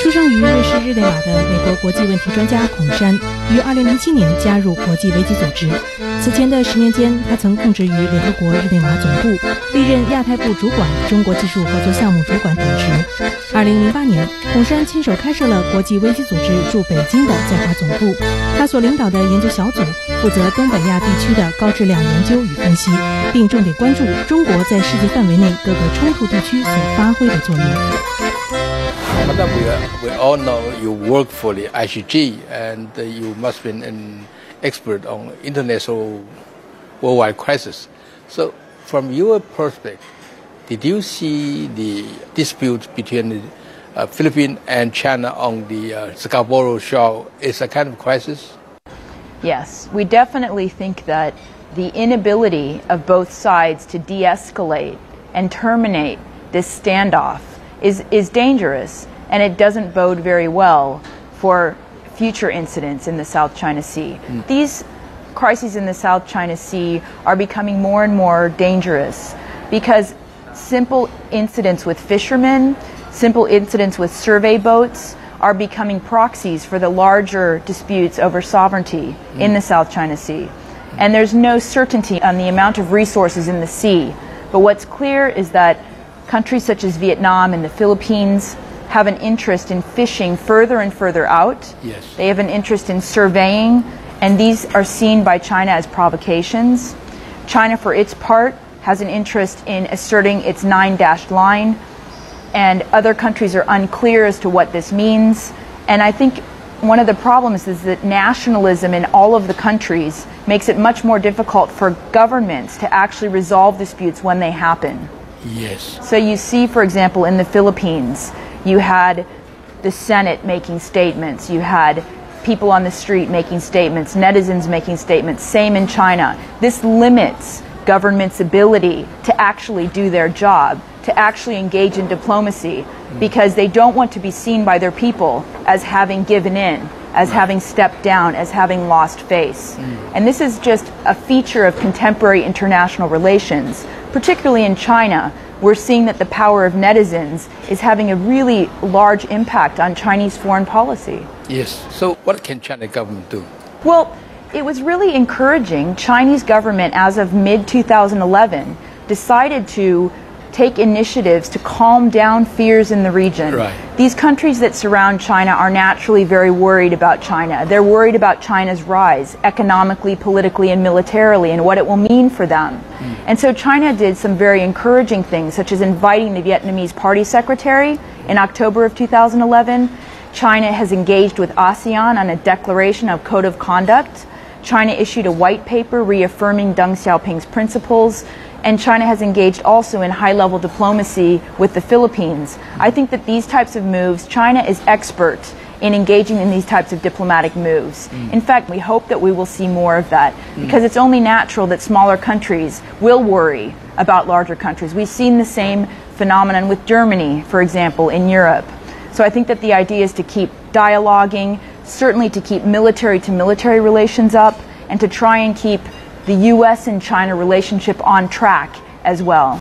出生于瑞士日内瓦的美国国际问题专家孔山，于2007年加入国际危机组织。此前的10年间，他曾供职于联合国日内瓦总部，历任亚太部主管、中国技术合作项目主管等职。2008年，孔山亲手开设了国际危机组织驻北京的在华总部。他所领导的研究小组负责东北亚地区的高质量研究与分析，并重点关注中国在世界范围内各个冲突地区所发挥的作用。Madam, we all know you work for the ICG and you must be an expert on international worldwide crisis. So, from your perspective, did you see the dispute between the Philippines and China on the Scarborough Shoal is a kind of crisis? Yes, we definitely think that the inability of both sides to de-escalate and terminate this standoff is dangerous, and it doesn't bode very well for future incidents in the South China Sea. These crises in the South China Sea are becoming more and more dangerous because simple incidents with fishermen, simple incidents with survey boats are becoming proxies for the larger disputes over sovereignty in the South China Sea. And there's no certainty on the amount of resources in the sea. But what's clear is that countries such as Vietnam and the Philippines have an interest in fishing further and further out. Yes. They have an interest in surveying, and these are seen by China as provocations. China, for its part, has an interest in asserting its 9-dashed line, and other countries are unclear as to what this means. And I think one of the problems is that nationalism in all of the countries makes it much more difficult for governments to actually resolve disputes when they happen. Yes. So you see, for example, in the Philippines, you had the Senate making statements, you had people on the street making statements, netizens making statements, same in China. This limits government's ability to actually do their job, to actually engage in diplomacy, because they don't want to be seen by their people as having given in, as having stepped down, as having lost face. And this is just a feature of contemporary international relations. Particularly in China, we're seeing that the power of netizens is having a really large impact on Chinese foreign policy. Yes. So what can China government do? Well, it was really encouraging. Chinese government, as of mid-2011, decided to take initiatives to calm down fears in the region. Right. These countries that surround China are naturally very worried about China. They're worried about China's rise economically, politically, and militarily, and what it will mean for them. And so China did some very encouraging things, such as inviting the Vietnamese party secretary in October of 2011. China has engaged with ASEAN on a declaration of code of conduct. China issued a white paper reaffirming Deng Xiaoping's principles. And China has engaged also in high-level diplomacy with the Philippines. I think that these types of moves, China is expert in engaging in these types of diplomatic moves. In fact, we hope that we will see more of that, because it's only natural that smaller countries will worry about larger countries. We've seen the same phenomenon with Germany, for example, in Europe. So I think that the idea is to keep dialoguing, certainly to keep military-to-military relations up, and to try and keep the U.S. and China relationship on track as well.